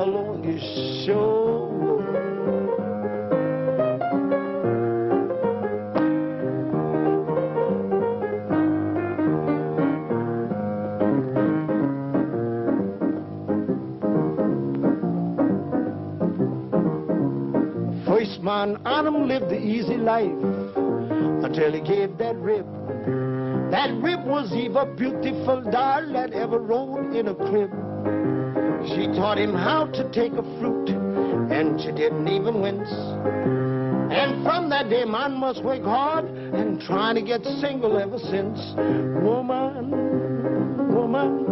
alone you sure would. First man Adam lived the easy life until he gave that rib. That rib was Eva, beautiful doll that ever rolled in a crib. She taught him how to take a fruit, and she didn't even wince. And from that day, man must work hard and trying to get single ever since. Woman, woman,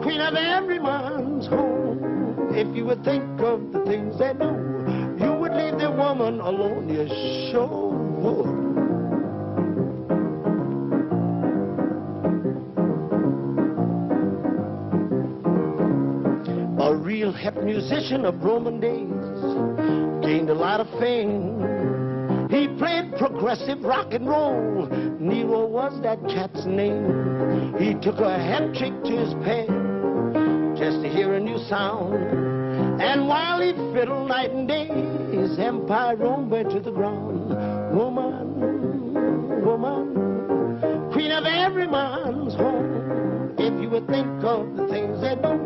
queen of every man's home. If you would think of the things they do, you would leave the woman alone, you sure would. A real hip musician of Roman days gained a lot of fame. He played progressive rock and roll. Nero was that cat's name. He took a hat trick to his pen just to hear a new sound. And while he fiddled night and day, his empire roamed to the ground. Woman, woman, queen of every man's home. If you would think of the things they do,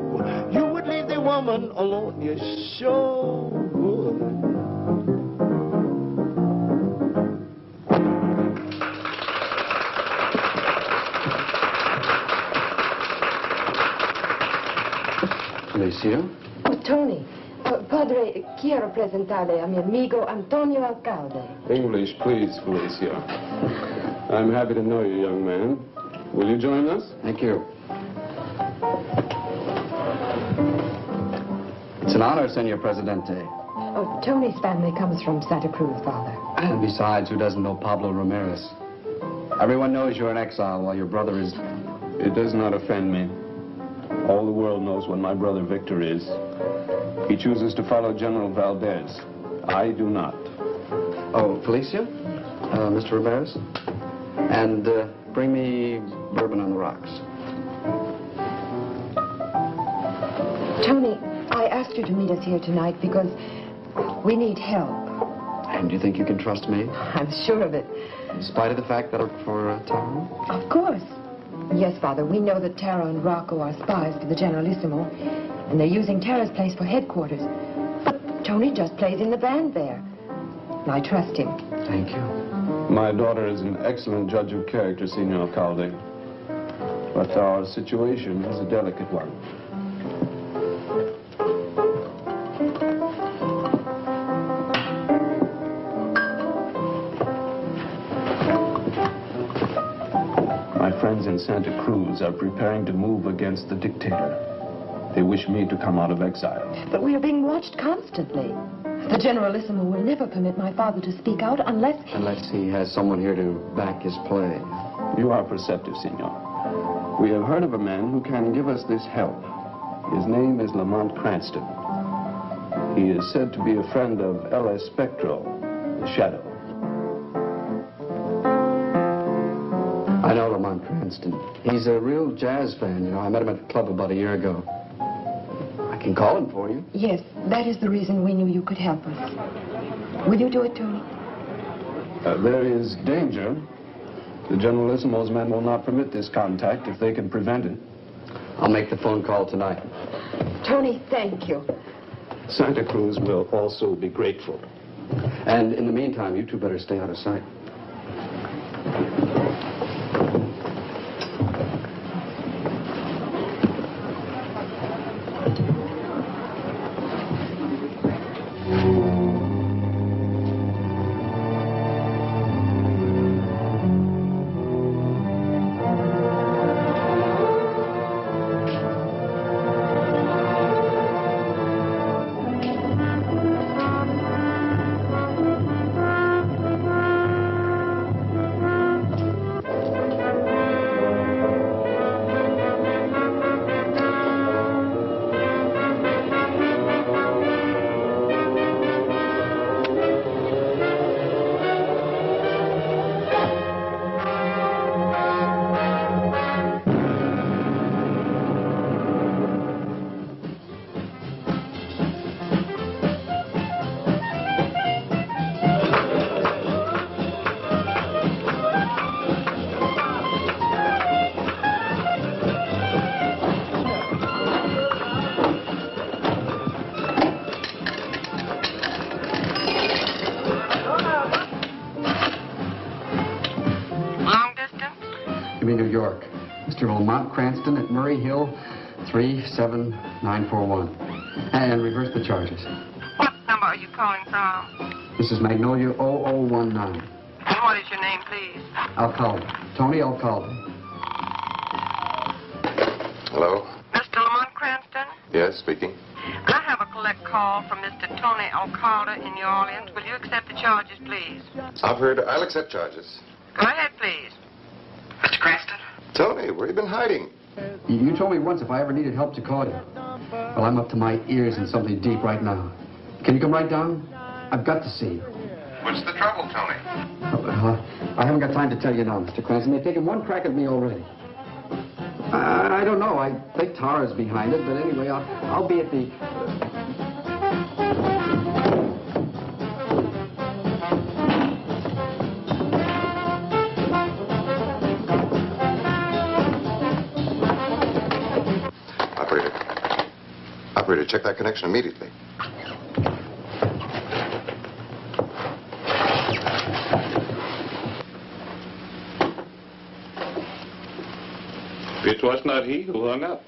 you would leave the woman alone, you sure would. Felicia? Oh, Tony. Padre, quiero presentarle a mi amigo Antonio Alcade. English, please, Felicia. I'm happy to know you, young man. Will you join us? Thank you. It's an honor, Senor Presidente. Oh, Tony's family comes from Santa Cruz, Father. And besides, who doesn't know Pablo Ramirez? Everyone knows you're in exile while your brother is... It does not offend me. All the world knows what my brother Victor is. He chooses to follow General Valdez. I do not. Oh, Felicia? Mr. Ramirez? And bring me bourbon on the rocks. Tony, I asked you to meet us here tonight because we need help. And do you think you can trust me? I'm sure of it. In spite of the fact that I work for Taro? Of course. Yes, Father, we know that Taro and Rocco are spies for the Generalissimo, and they're using Tara's place for headquarters. But Tony just plays in the band there. And I trust him. Thank you. My daughter is an excellent judge of character, Senor Alcalde. But our situation is a delicate one. My friends in Santa Cruz are preparing to move against the dictator. They wish me to come out of exile. But we are being watched constantly. The Generalissimo will never permit my father to speak out unless... Unless he has someone here to back his play. You are perceptive, Senor. We have heard of a man who can give us this help. His name is Lamont Cranston. He is said to be a friend of L.S. Spectro, the Shadow. I know Lamont Cranston. He's a real jazz fan, you know. I met him at the club about a year ago. I can call him for you. Yes, that is the reason we knew you could help us. Will you do it, Tony? There is danger. The Generalissimo's men will not permit this contact if they can prevent it. I'll make the phone call tonight. Tony, thank you. Santa Cruz will also be grateful. And in the meantime, you two better stay out of sight. give me New York. Mr. Lamont Cranston at Murray Hill, 37941. And reverse the charges. What number are you calling from? This is Magnolia 0019. And what is your name, please? Alcade. Tony Alcade. Hello? Mr. Lamont Cranston? Yes, speaking. I have a collect call from Mr. Tony Alcade in New Orleans. Will you accept the charges, please? I'll accept charges. Go ahead, please. Mr. Cranston? Tony, where have you been hiding? You told me once if I ever needed help to call you. Well, I'm up to my ears in something deep right now. Can you come right down? I've got to see you. What's the trouble, Tony? I haven't got time to tell you now, Mr. Cranston. They've taken one crack at me already. I don't know. I think Tara's behind it, but anyway, I'll be at the... Operator, check that connection immediately. It was not he who hung up.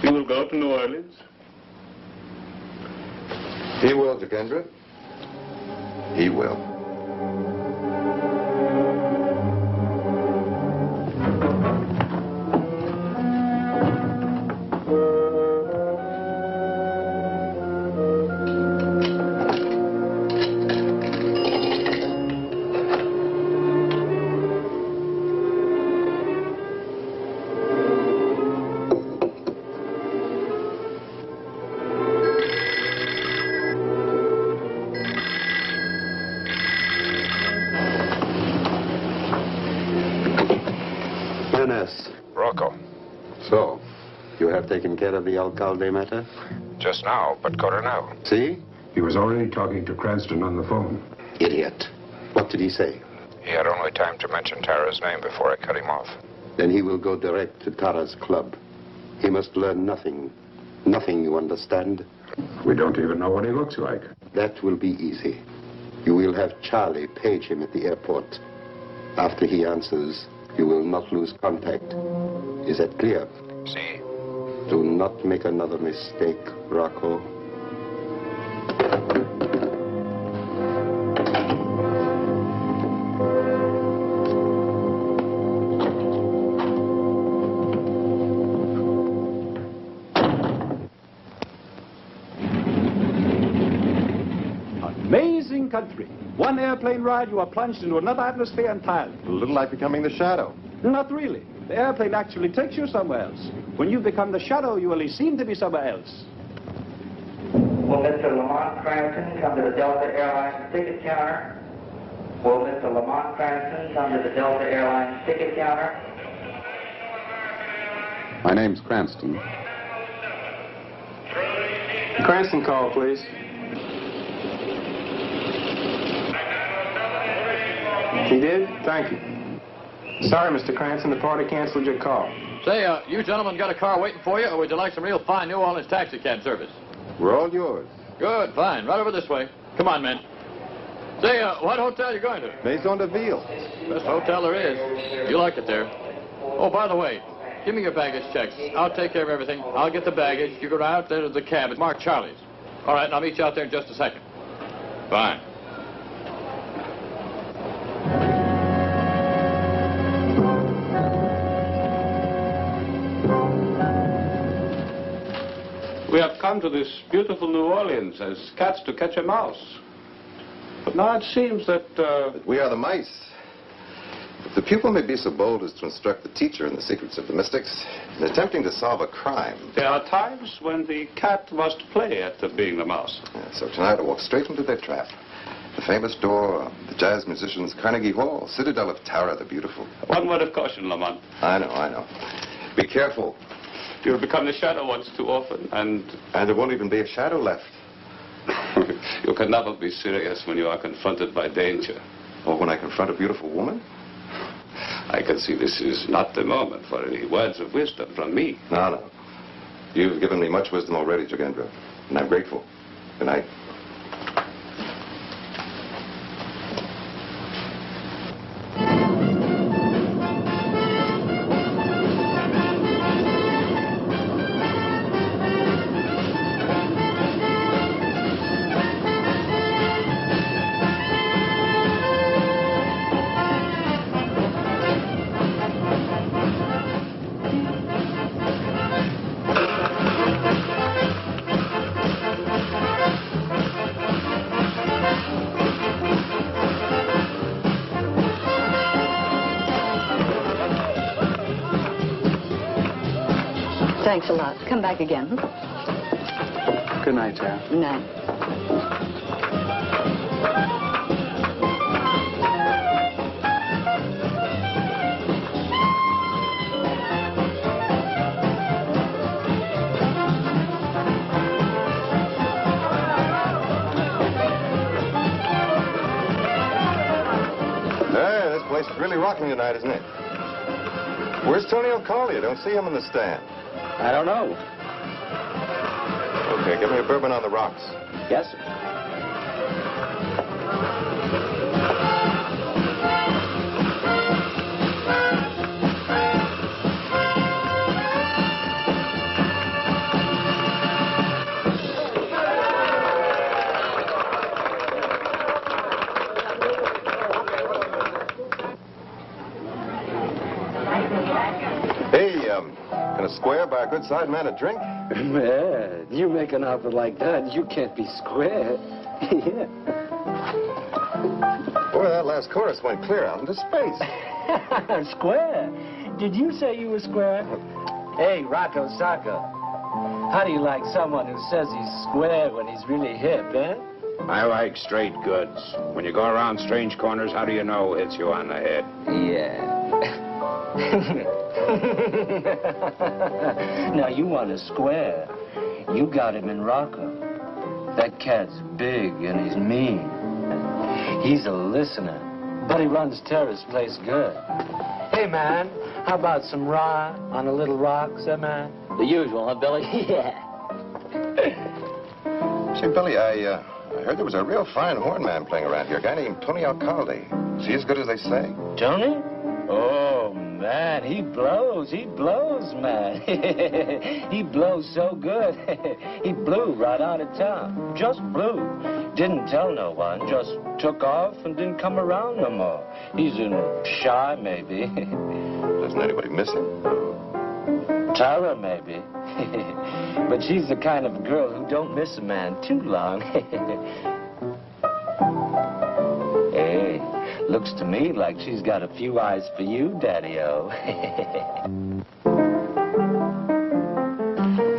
He will go to New Orleans. He will, Jogendra. He will. Rocco. So, you have taken care of the Alcalde matter? Just now, but Coronel. See? He was already talking to Cranston on the phone. Idiot. What did he say? He had only time to mention Tara's name before I cut him off. Then he will go direct to Tara's club. He must learn nothing. Nothing, you understand? We don't even know what he looks like. That will be easy. You will have Charlie page him at the airport. After he answers, you will not lose contact. Is that clear? See? Do not make another mistake, Rocco. Amazing country. One airplane ride, you are plunged into another atmosphere entirely. A little like becoming the shadow. Not really. The airplane actually takes you somewhere else. When you become the shadow, you only seem to be somewhere else. Will Mr. Lamont Cranston come to the Delta Airlines ticket counter? Will Mr. Lamont Cranston come to the Delta Airlines ticket counter? My name's Cranston. Cranston call, please. He did? Thank you. Sorry, Mr. Cranston, the party canceled your call. Say, you gentlemen got a car waiting for you, or would you like some real fine New Orleans taxi cab service? We're all yours. Good, fine. Right over this way. Come on, men. Say, what hotel you going to? Maison de Ville. Best hotel there is. You like it there. Oh, by the way, give me your baggage checks. I'll take care of everything. I'll get the baggage. You go out there to the cab. It's marked Charlie's. All right, and I'll meet you out there in just a second. Fine. We have come to this beautiful New Orleans as cats to catch a mouse. But now it seems that... We are the mice. If the pupil may be so bold as to instruct the teacher in the secrets of the mystics, in attempting to solve a crime... There are times when the cat must play at being the mouse. Yeah, so tonight I walk straight into their trap. The famous door, the jazz musicians' Carnegie Hall, Citadel of Tara, the beautiful. One word of caution, Lamont. I know. Be careful. You'll become the shadow once too often, and there won't even be a shadow left. You can never be serious when you are confronted by danger. Or when I confront a beautiful woman? I can see this is not the moment for any words of wisdom from me. No. You've given me much wisdom already, Jogendra, and I'm grateful. Good night. Thanks a lot. Come back again. Good night, Tara. Good night. Hey, this place is really rocking tonight, isn't it? Where's Tony Alcade? I don't see him in the stand. I don't know. Okay, give me a bourbon on the rocks. Yes, sir. Can a square buy a good side man a drink? Man, you make an offer like that, you can't be square. Yeah. Boy, that last chorus went clear out into space. Square? Did you say you were square? Hey, Rocco Sacco, how do you like someone who says he's square when he's really hip, eh? I like straight goods. When you go around strange corners, how do you know it hits you on the head? Yeah. Now, you want a square. You got him in Rocco. That cat's big and he's mean. He's a listener, but he runs Tara's place good. Hey, man, how about some rye on a little rocks, eh, man? The usual, huh, Billy? Yeah. See, Billy, I heard there was a real fine horn man playing around here, a guy named Tony Alcade. Is he as good as they say? Tony? Oh, man, he blows, man. He blows so good. He blew right out of town. Just blew. Didn't tell no one, just took off and didn't come around no more. He's shy, maybe. Doesn't anybody miss him? Tara, maybe. But she's the kind of girl who don't miss a man too long. Hey, looks to me like she's got a few eyes for you, Daddy-O.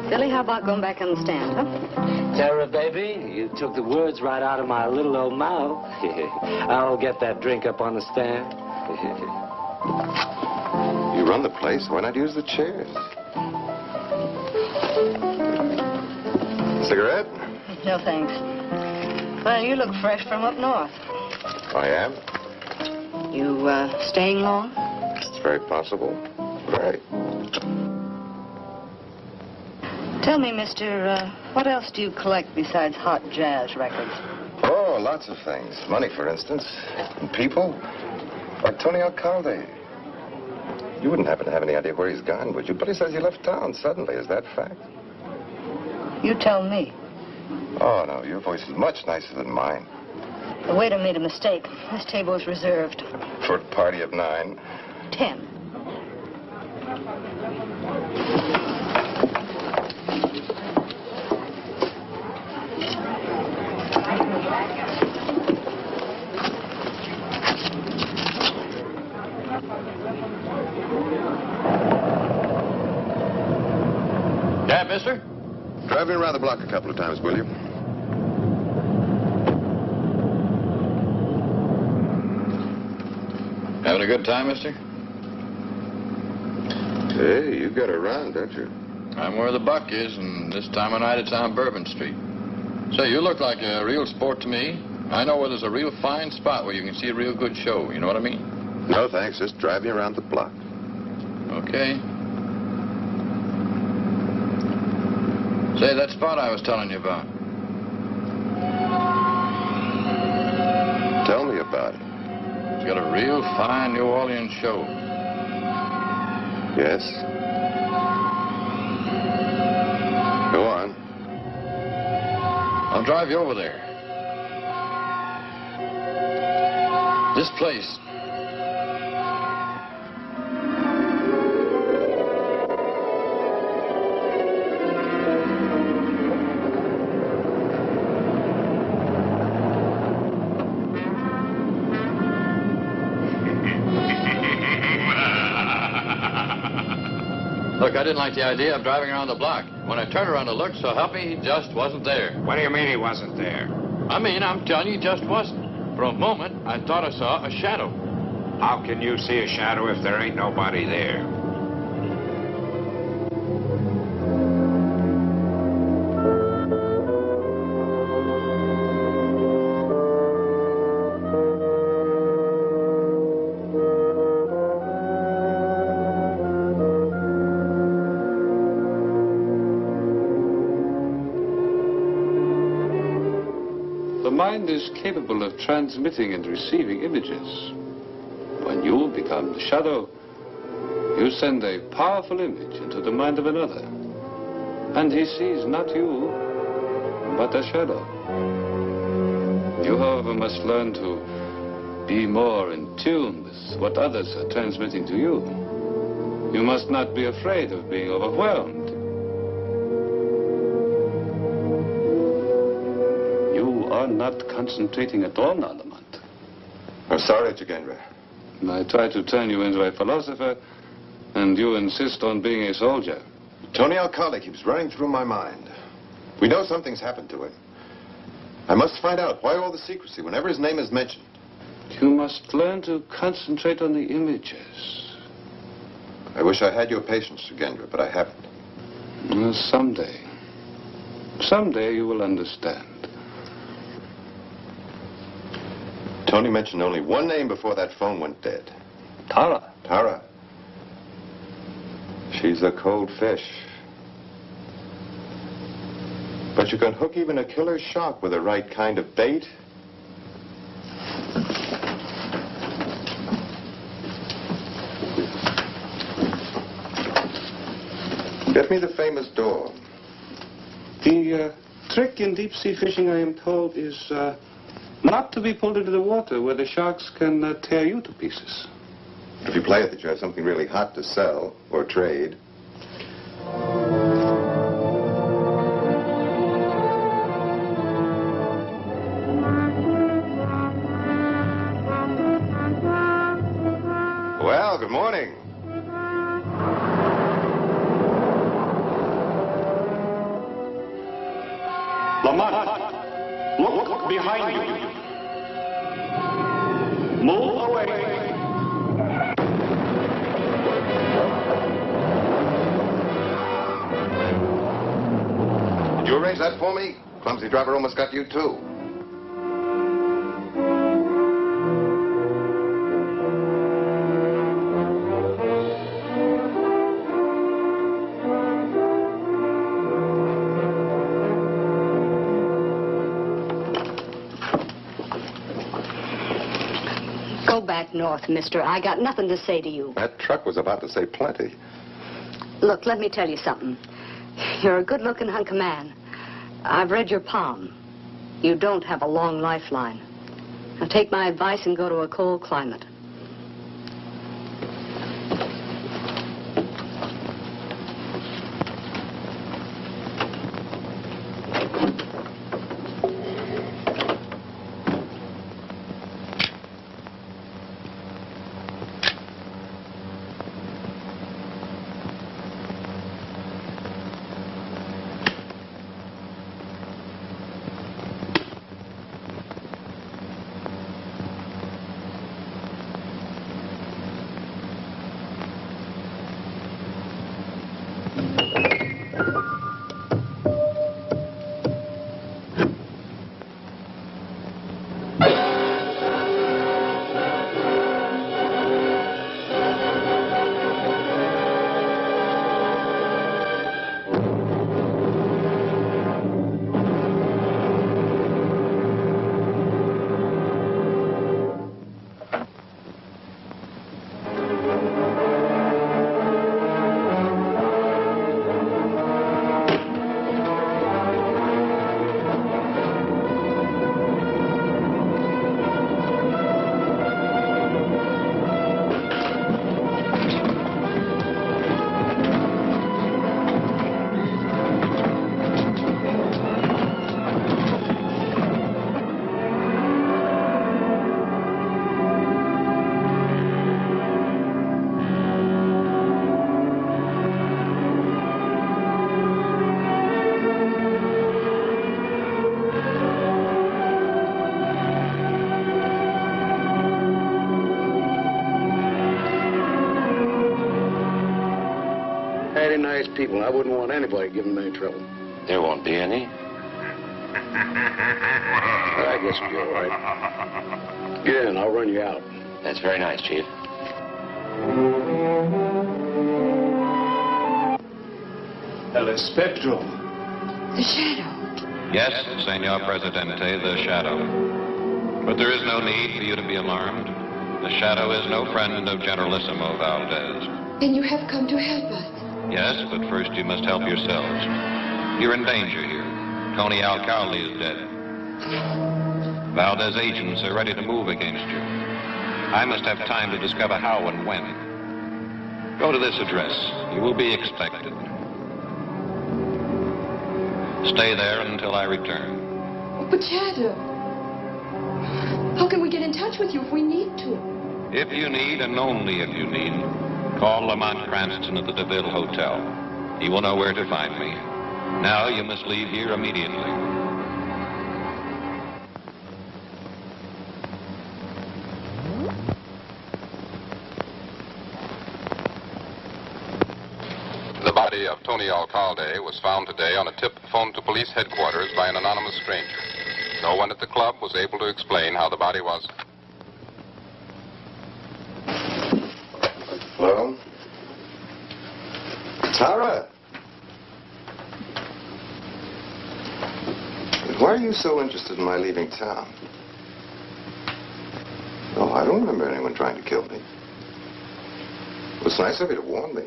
Billy, how about going back on the stand, huh? Tara, baby, you took the words right out of my little old mouth. I'll get that drink up on the stand. You run the place, why not use the chairs? Cigarette? No, thanks. Well, you look fresh from up north. I am. You, staying long? It's very possible. Right. Tell me, mister, what else do you collect besides hot jazz records? Oh, lots of things. Money, for instance. And people. Like Tony Alcade. You wouldn't happen to have any idea where he's gone, would you? But he says he left town suddenly. Is that fact? You tell me. Oh, no, your voice is much nicer than mine. The waiter made a mistake. This table is reserved. For a party of 9. 10. Yeah, mister? Drive me around the block a couple of times, will you? Having a good time, mister? Hey, you got a run, don't you? I'm where the buck is, and this time of night it's on Bourbon Street. Say, you look like a real sport to me. I know where there's a real fine spot where you can see a real good show. You know what I mean? No, thanks. Just drive me around the block. Okay. Say, that spot I was telling you about. Tell me about it. It's got a real fine New Orleans show. Yes? Go on. I'll drive you over there. This place. Look, I didn't like the idea of driving around the block. When I turned around to look, so help me, he just wasn't there. What do you mean he wasn't there? I mean, I'm telling you, he just wasn't. For a moment, I thought I saw a shadow. How can you see a shadow if there ain't nobody there? The mind is capable of transmitting and receiving images. When you become the shadow, you send a powerful image into the mind of another. And he sees not you, but a shadow. You, however, must learn to be more in tune with what others are transmitting to you. You must not be afraid of being overwhelmed. You are not concentrating at all now, Lamont. I'm sorry, Jogendra. I try to turn you into a philosopher, and you insist on being a soldier. Tony Alcade keeps running through my mind. We know something's happened to him. I must find out why all the secrecy whenever his name is mentioned. You must learn to concentrate on the images. I wish I had your patience, Jogendra, but I haven't. Well, someday. Someday you will understand. Tony mentioned only one name before that phone went dead. Tara. Tara. She's a cold fish. But you can hook even a killer shark with the right kind of bait. Get me the famous door. The trick in deep-sea fishing, I am told, is not to be pulled into the water where the sharks can tear you to pieces. If you play it that you have something really hot to sell or trade. Well, good morning. Lamont, look behind you. Move away. Did you arrange that for me? Clumsy driver almost got you, too. Go back north, mister. I got nothing to say to you. That truck was about to say plenty. Look, let me tell you something. You're a good-looking hunk of man. I've read your palm. You don't have a long lifeline. Now take my advice and go to a cold climate. very nice people. I wouldn't want anybody giving them any trouble. There won't be any. I guess we'll be all right. Get in, I'll run you out. That's very nice, Chief. El Espectro. The shadow. Yes, Senor Presidente, the shadow. But there is no need for you to be alarmed. The shadow is no friend of Generalissimo Valdez. Then you have come to help us. Yes, but first you must help yourselves. You're in danger here. Tony Alcade is dead. Valdez agents are ready to move against you. I must have time to discover how and when. Go to this address. You will be expected. Stay there until I return. But Shadow, how can we get in touch with you if we need to? If you need, and only if you need, call Lamont Cranston at the DeVille Hotel. He will know where to find me. Now you must leave here immediately. The body of Tony Alcade was found today on a tip phoned to police headquarters by an anonymous stranger. No one at the club was able to explain how the body was. Hello? Tara? Why are you so interested in my leaving town? Oh, I don't remember anyone trying to kill me. It was nice of you to warn me.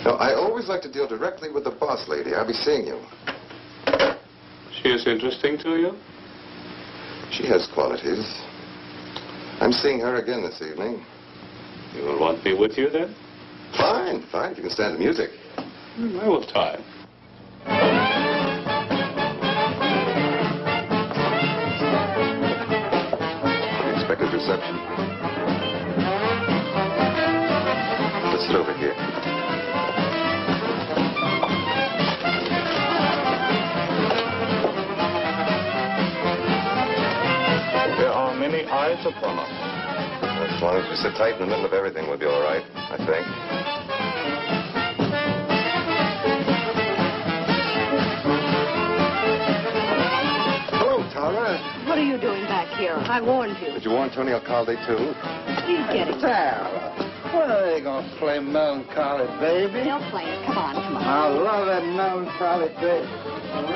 No, I always like to deal directly with the boss lady. I'll be seeing you. She is interesting to you? She has qualities. I'm seeing her again this evening. You will want me with you then? Fine, fine. You can stand the music. I will try. Unexpected reception. Let's sit over here. There are many eyes upon us. As long as we sit tight in the middle of everything, we'll be all right, I think. Hello, Tara. What are you doing back here? I warned you. Did you warn Tony Alcade, too? He's getting... Tara, what are they going to play melancholy, baby? They'll play it. Come on, come on. I love that melancholy, baby.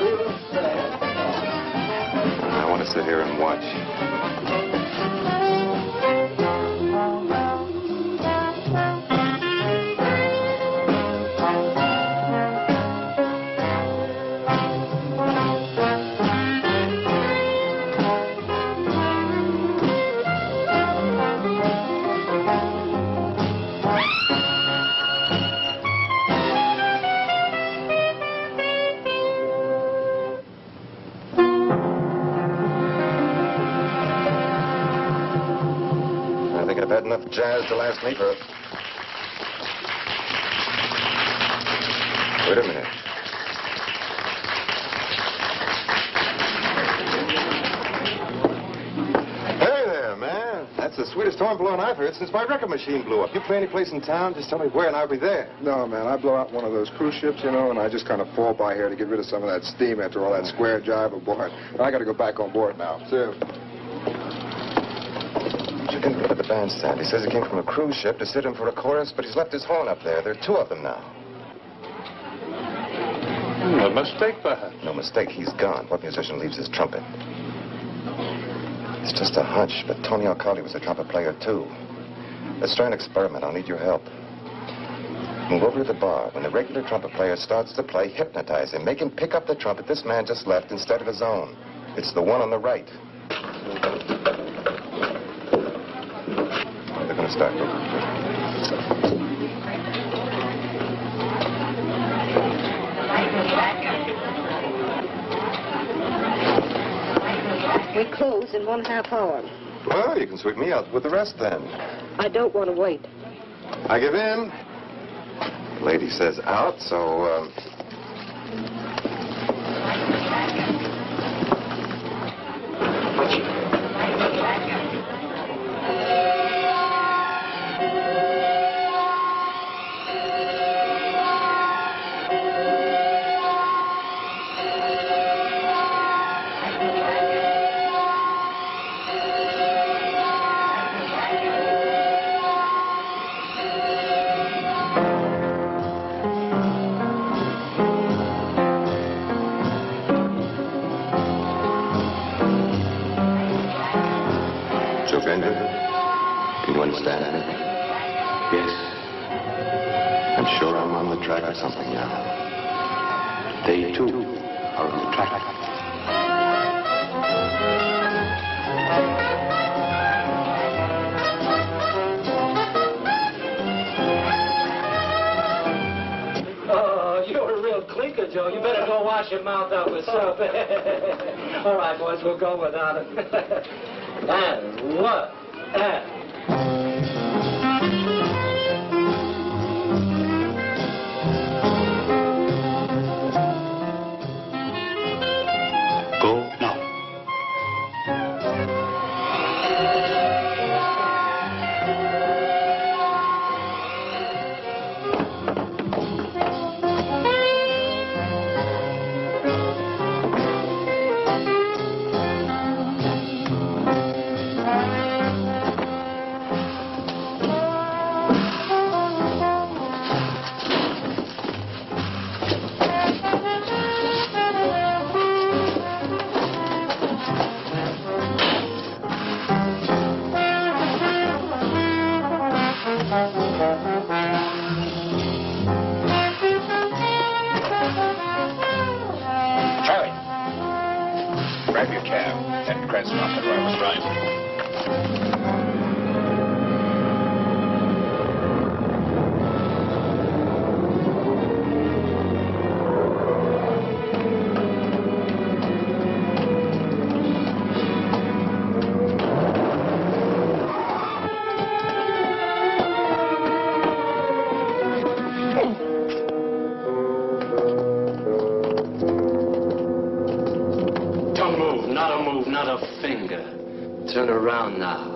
Real sad. I want to sit here and watch. I've had enough jazz to last me for... Wait a minute. Hey there, man. That's the sweetest horn blowing I've heard since my record machine blew up. You play any place in town, just tell me where and I'll be there. No, man, I blow out one of those cruise ships, you know, and I just kind of fall by here to get rid of some of that steam after all that square jive aboard. I got to go back on board now. See you. You can go to the bandstand. He says he came from a cruise ship to sit in for a chorus, but he's left his horn up there. There are two of them now. A mistake, perhaps. No mistake. He's gone. What musician leaves his trumpet? It's just a hunch, but Tony Alcade was a trumpet player, too. Let's try an experiment. I'll need your help. Move over to the bar. When the regular trumpet player starts to play, hypnotize him. Make him pick up the trumpet this man just left instead of his own. It's the one on the right. They're going to start. We close in 1/2 hour. Well, you can sweep me out with the rest then. I don't want to wait. I give in. The lady says out, so, Jogendra, can you understand me? Yes. I'm sure I'm on the track of something now. They, too, are on the track. You're a real clinker, Joe. You better go wash your mouth out with soap. All right, boys, we'll go without it. And one, and... Go now. Grab your cab. And Cranston off the driver's right. Turn around now.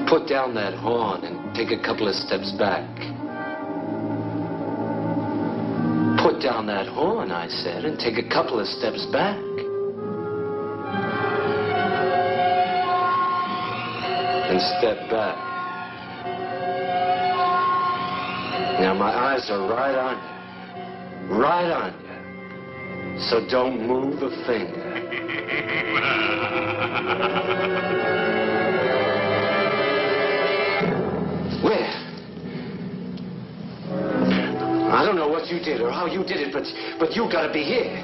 Put down that horn and take a couple of steps back. Put down that horn, I said, and take a couple of steps back. And step back. Now my eyes are right on you. Right on you. So don't move a finger. Where? I don't know what you did or how you did it, but you gotta be here.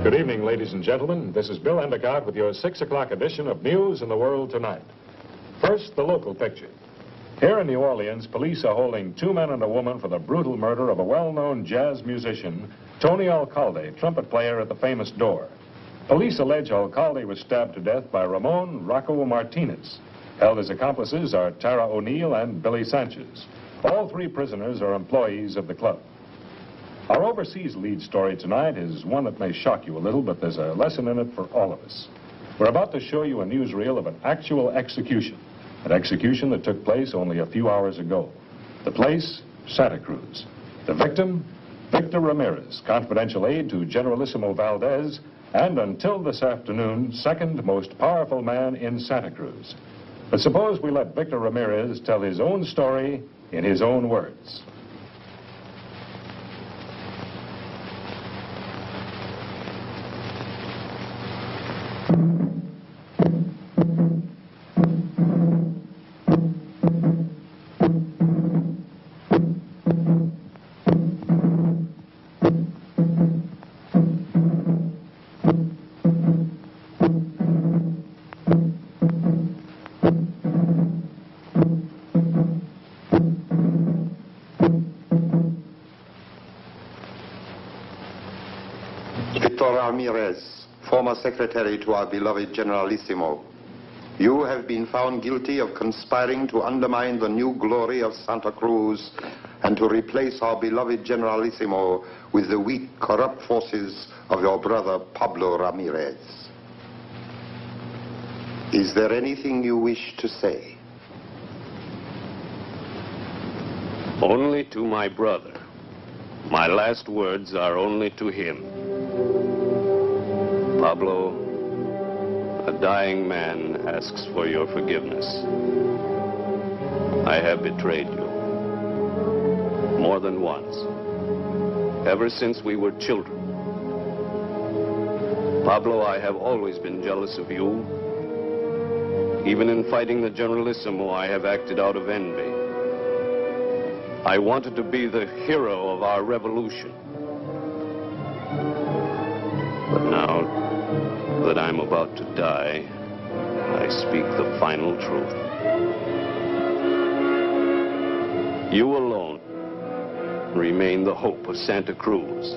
Good evening, ladies and gentlemen. This is Bill Endicott with your 6 o'clock edition of News in the World Tonight. First, the local picture. Here in New Orleans, police are holding 2 men and a woman for the brutal murder of a well-known jazz musician, Tony Alcade, trumpet player at the famous Door. Police allege Alcade was stabbed to death by Ramon Rocco Martinez. Held as accomplices are Tara O'Neill and Billy Sanchez. All 3 prisoners are employees of the club. Our overseas lead story tonight is one that may shock you a little, but there's a lesson in it for all of us. We're about to show you a newsreel of an actual execution, an execution that took place only a few hours ago. The place, Santa Cruz. The victim, Victor Ramirez, confidential aide to Generalissimo Valdez, and until this afternoon, second most powerful man in Santa Cruz. But suppose we let Victor Ramirez tell his own story in his own words. Ramirez, former secretary to our beloved Generalissimo. You have been found guilty of conspiring to undermine the new glory of Santa Cruz and to replace our beloved Generalissimo with the weak, corrupt forces of your brother Pablo Ramirez. Is there anything you wish to say? Only to my brother. My last words are only to him. Pablo, a dying man asks for your forgiveness. I have betrayed you. More than once. Ever since we were children. Pablo, I have always been jealous of you. Even in fighting the Generalissimo, I have acted out of envy. I wanted to be the hero of our revolution. But now that I'm about to die, I speak the final truth. You alone remain the hope of Santa Cruz.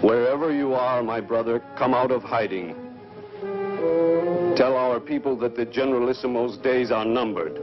Wherever you are, my brother, come out of hiding. Tell our people that the Generalissimo's days are numbered.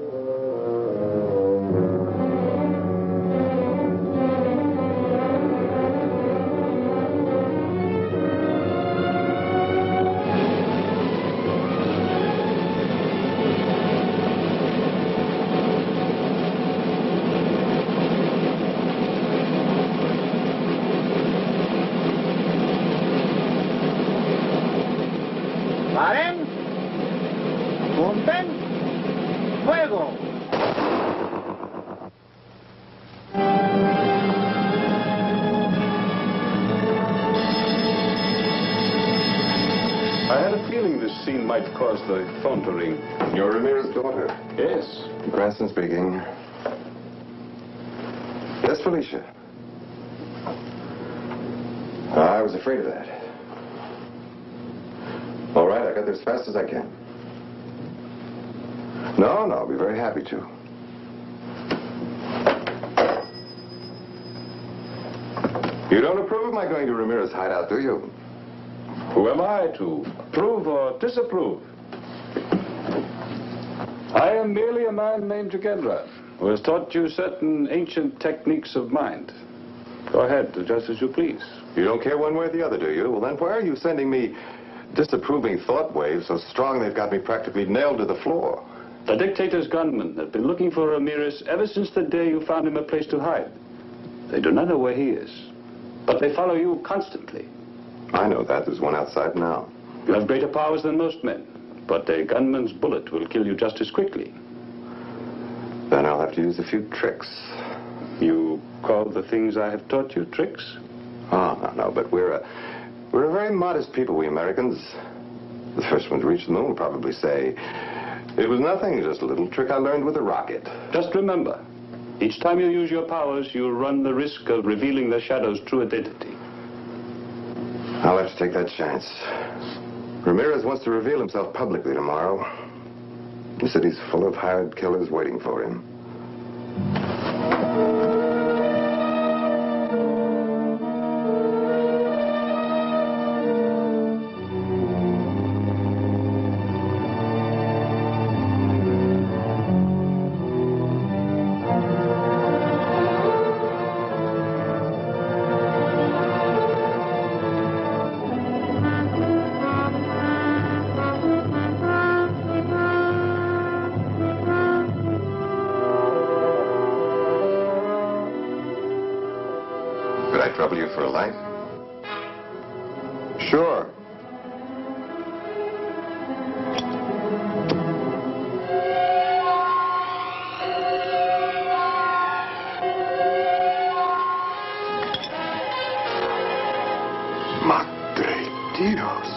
Might cause the phone to ring. You're Ramirez's daughter? Yes. Cranston speaking. Yes, Felicia. I was afraid of that. All right, I got there as fast as I can. No, I'll be very happy to. You don't approve of my going to Ramirez's hideout, do you? Who am I to approve or disapprove? I am merely a man named Jogendra, who has taught you certain ancient techniques of mind. Go ahead, do just as you please. You don't care one way or the other, do you? Well, then why are you sending me disapproving thought waves so strong they've got me practically nailed to the floor? The dictator's gunmen have been looking for Ramirez ever since the day you found him a place to hide. They do not know where he is, but they follow you constantly. I know that. There's one outside now. You have greater powers than most men, but a gunman's bullet will kill you just as quickly. Then I'll have to use a few tricks. You call the things I have taught you tricks? Oh, no, but we're a very modest people, we Americans. The first one to reach the moon will probably say, it was nothing, just a little trick I learned with a rocket. Just remember, each time you use your powers, you run the risk of revealing the Shadow's true identity. I'll have to take that chance. Ramirez wants to reveal himself publicly tomorrow. The city's full of hired killers waiting for him. Trouble you for a light? Sure. Madre Dios.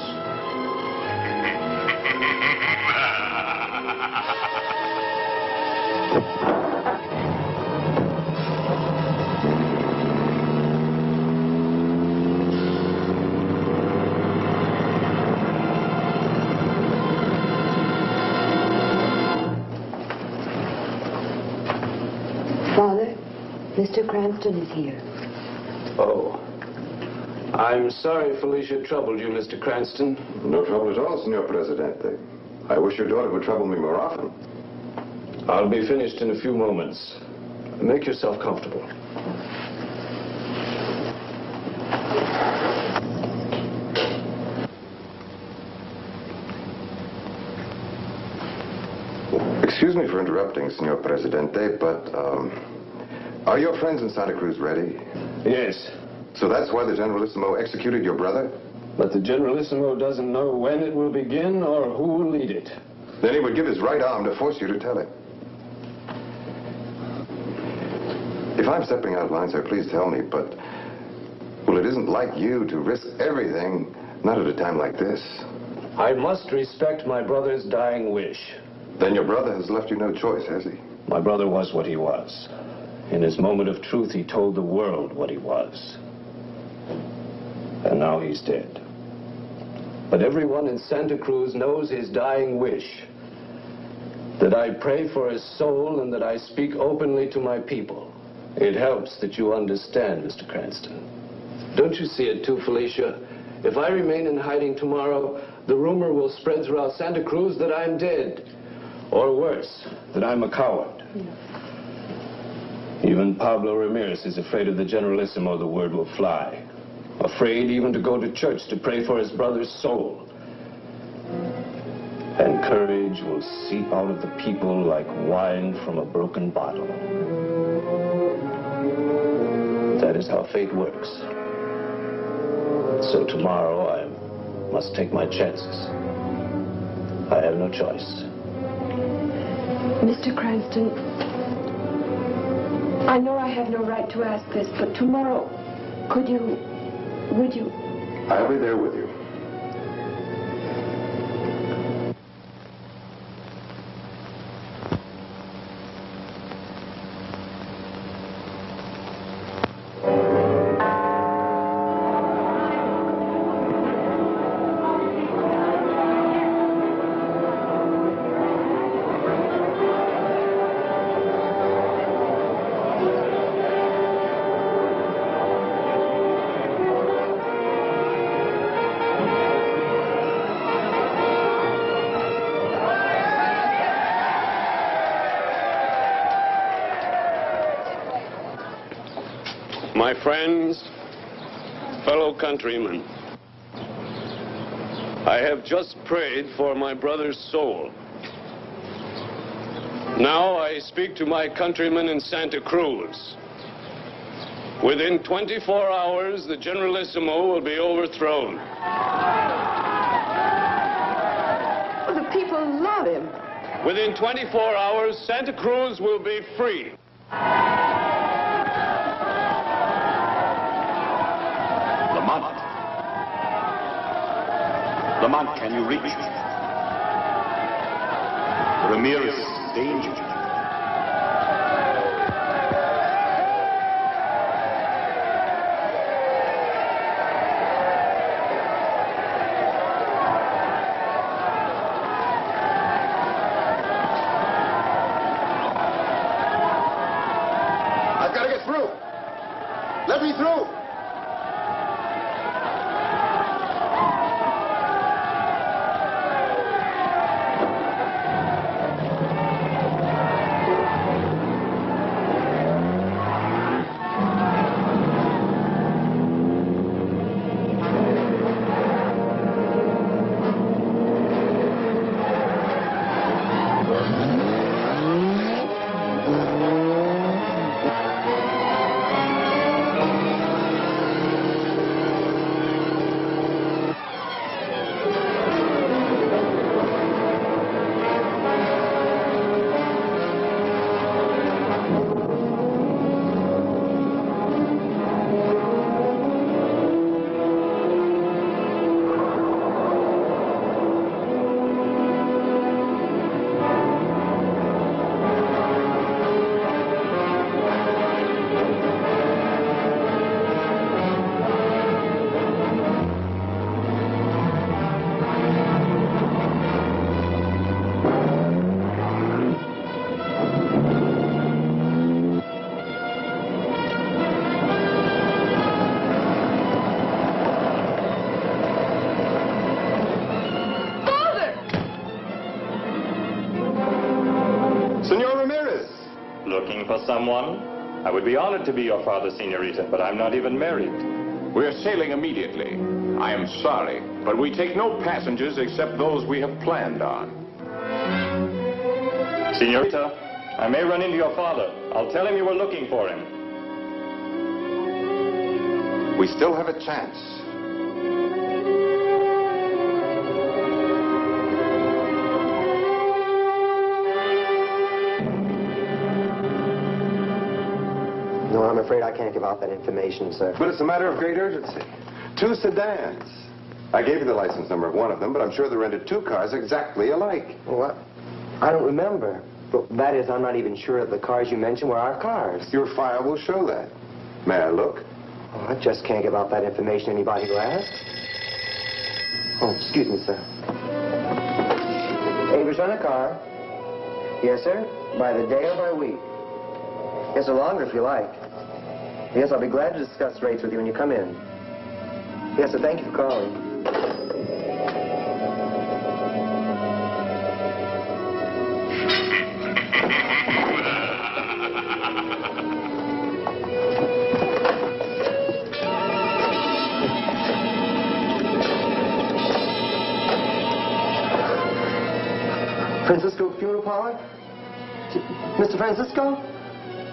Mr. Cranston is here. Oh. I'm sorry Felicia troubled you, Mr. Cranston. No trouble at all, Senor Presidente. I wish your daughter would trouble me more often. I'll be finished in a few moments. Make yourself comfortable. Excuse me for interrupting, Senor Presidente, but, are your friends in Santa Cruz ready? Yes. So that's why the Generalissimo executed your brother? But the Generalissimo doesn't know when it will begin or who will lead it. Then he would give his right arm to force you to tell him. If I'm stepping out of line, sir, please tell me, but... Well, it isn't like you to risk everything, not at a time like this. I must respect my brother's dying wish. Then your brother has left you no choice, has he? My brother was what he was. In his moment of truth, he told the world what he was. And now he's dead. But everyone in Santa Cruz knows his dying wish. That I pray for his soul and that I speak openly to my people. It helps that you understand, Mr. Cranston. Don't you see it too, Felicia? If I remain in hiding tomorrow, the rumor will spread throughout Santa Cruz that I'm dead. Or worse, that I'm a coward. Even Pablo Ramirez is afraid of the Generalissimo, the word will fly. Afraid even to go to church to pray for his brother's soul. And courage will seep out of the people like wine from a broken bottle. That is how fate works. So tomorrow I must take my chances. I have no choice. Mr. Cranston, I know I have no right to ask this, but tomorrow, would you... I'll be there with you. My friends, fellow countrymen, I have just prayed for my brother's soul. Now I speak to my countrymen in Santa Cruz. Within 24 hours, the Generalissimo will be overthrown. Oh, the people love him. Within 24 hours, Santa Cruz will be free. Lamont, can you reach? Ramirez, danger. I've got to get through. Let me through. looking for someone? I would be honored to be your father, senorita, but I'm not even married. We're sailing immediately. I am sorry, but we take no passengers except those we have planned on. Senorita, I may run into your father. I'll tell him you were looking for him. We still have a chance. No, I'm afraid I can't give out that information, sir. But it's a matter of great urgency. 2 sedans. I gave you the license number of one of them, but I'm sure they rented 2 cars exactly alike. What? I don't remember. But that is, I'm not even sure that the cars you mentioned were our cars. Your file will show that. May I look? Oh, I just can't give out that information to anybody who asks. Oh, excuse me, sir. Avers rent a car. Yes, sir. By the day or by week. Yes, or longer if you like. Yes, I'll be glad to discuss rates with you when you come in. Yes, sir. Thank you for calling. Francisco Funeral Parlor? Mr. Francisco?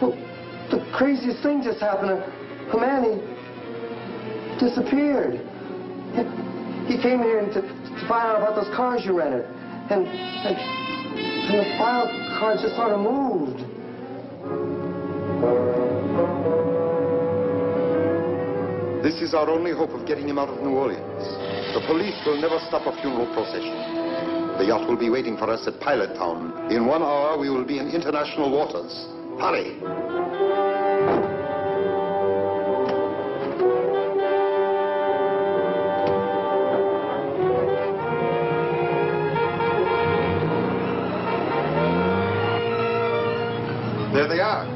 Well, the craziest thing just happened. A man, he disappeared. He came here to find out about those cars you rented. And the file card just sort of moved. This is our only hope of getting him out of New Orleans. The police will never stop a funeral procession. The yacht will be waiting for us at Pilot Town. In 1 hour, we will be in international waters. Hurry! There they are.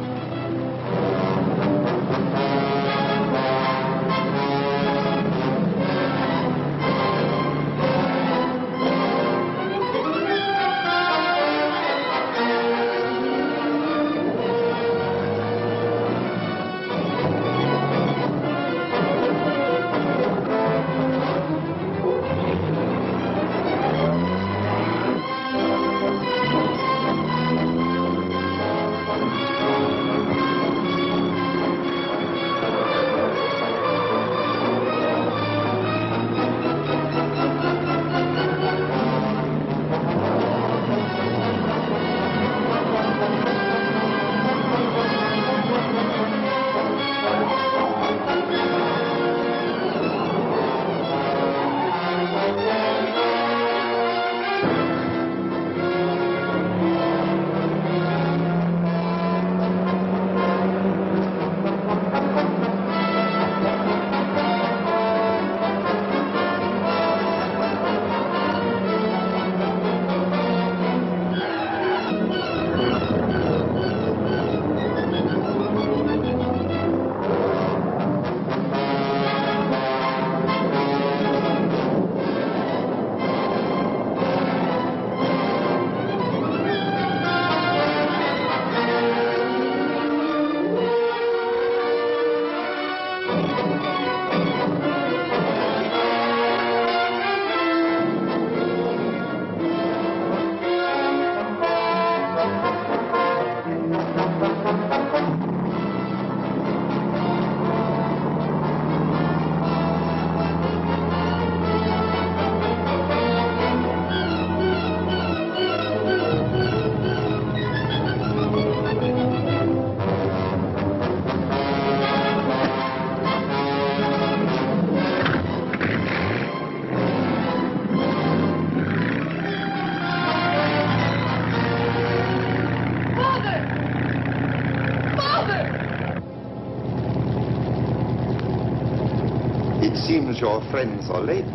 Seems your friends are late.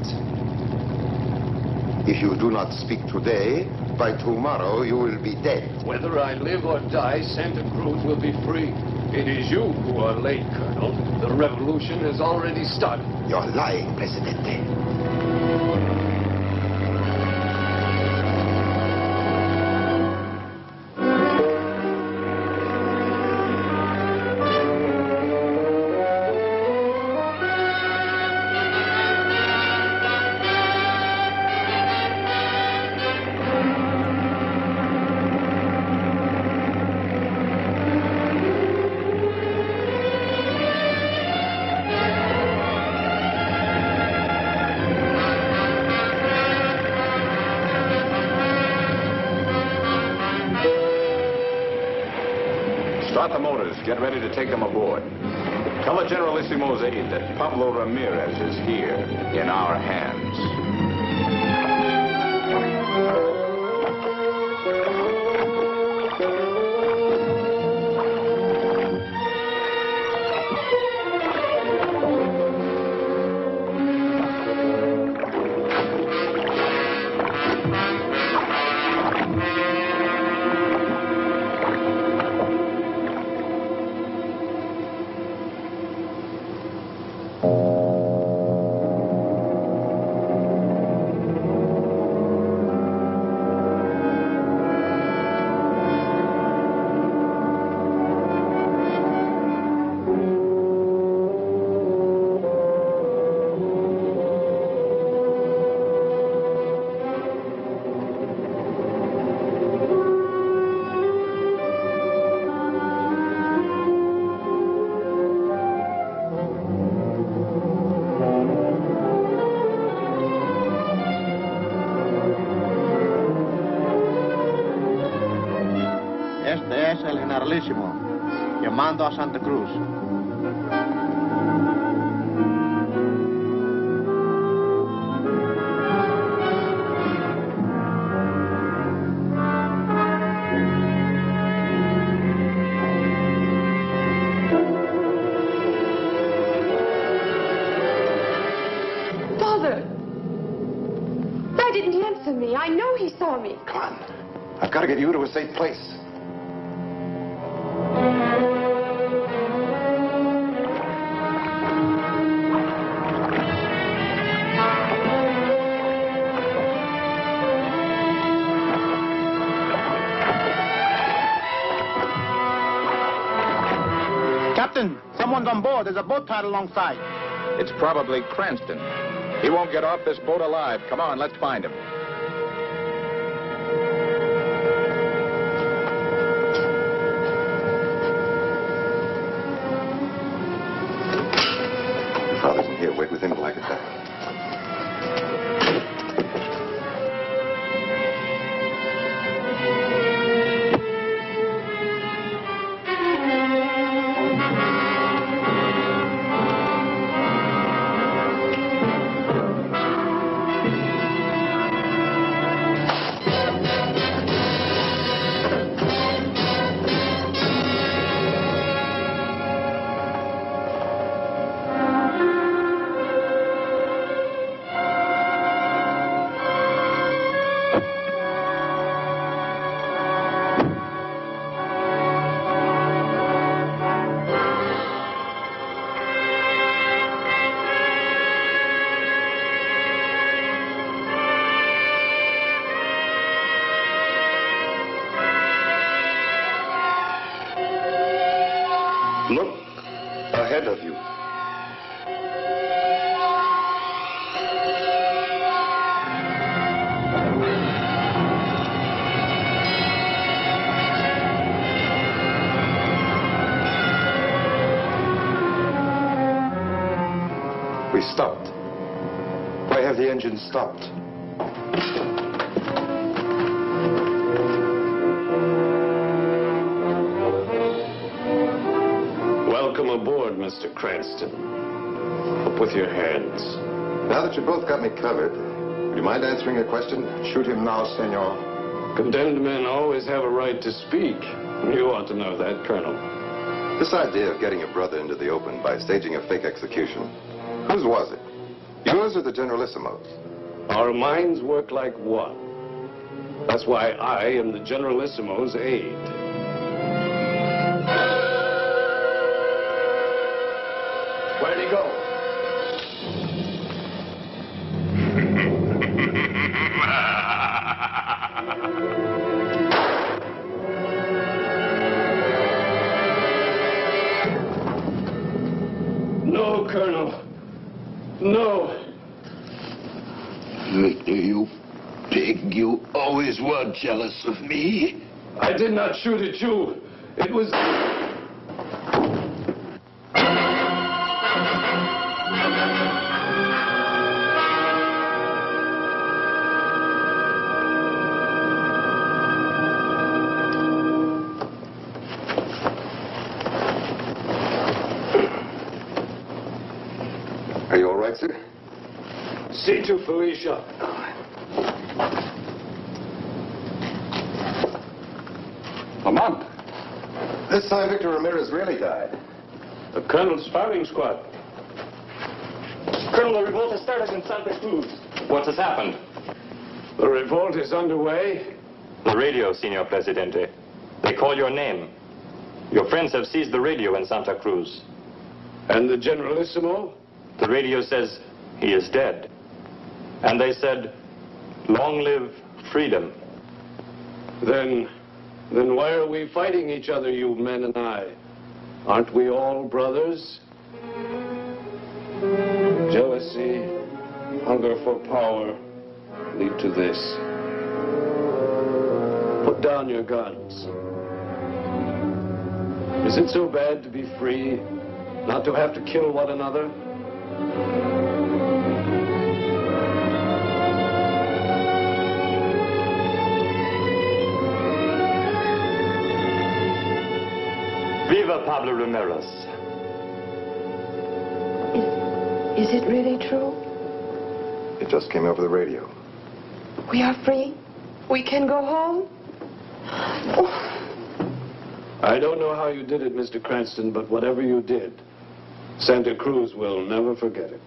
If you do not speak today, by tomorrow you will be dead. Whether I live or die, Santa Cruz will be free. It is you who are late, Colonel. The revolution has already started. You're lying, Presidente. Start the motors. Get ready to take them aboard. Tell the Generalissimo's aide that Pablo Ramirez is here in our hands. Este es el Generalissimo, llamando a Santa Cruz. Father! Why didn't he answer me? I know he saw me. Come on. I've got to get you to a safe place. Captain, someone's on board. There's a boat tied alongside. It's probably Cranston. He won't get off this boat alive. Come on, let's find him. Your father's in here. Wait with him till I get back. Look ahead of you. We stopped. Why have the engine stopped? Welcome aboard, Mr. Cranston. Up with your hands. Now that you both got me covered, would you mind answering a question? Shoot him now, senor. Condemned men always have a right to speak. You ought to know that, Colonel. This idea of getting your brother into the open by staging a fake execution, whose was it? Yours or the Generalissimo's? Our minds work like one. That's why I am the Generalissimo's aide. Where'd he go? No, Colonel. No. Victor, you pig, you always were jealous of me. I did not shoot at you. It was... right, sir. See to Felicia. Lamont. This time Victor Ramirez really died. The colonel's firing squad. Colonel, the revolt has started in Santa Cruz. What has happened? The revolt is underway. The radio, Senor Presidente. They call your name. Your friends have seized the radio in Santa Cruz. And the Generalissimo? The radio says he is dead. And they said, long live freedom. Then why are we fighting each other, you men and I? Aren't we all brothers? Jealousy, hunger for power lead to this. Put down your guns. Is it so bad to be free, not to have to kill one another? Viva Pablo Ramirez. Is it really true? It just came over the radio. We are free? We can go home? I don't know how you did it, Mr. Cranston, but whatever you did, Santa Cruz will never forget it.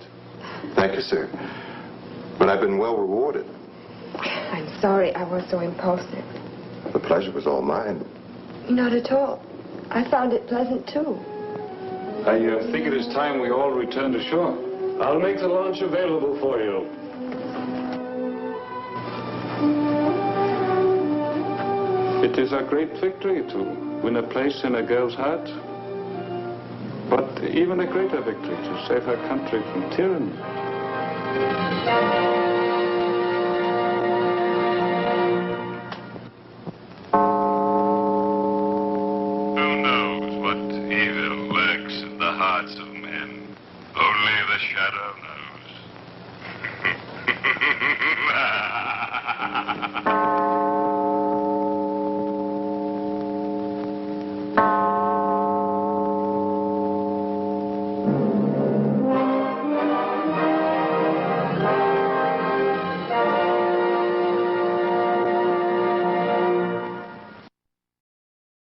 Thank you, sir. But I've been well rewarded. I'm sorry I was so impulsive. The pleasure was all mine. Not at all. I found it pleasant, too. I think it is time we all return to shore. I'll make the launch available for you. It is a great victory to win a place in a girl's heart, but even a greater victory to save her country from tyranny. Who knows what evil lurks in the hearts of men? Only the shadow knows.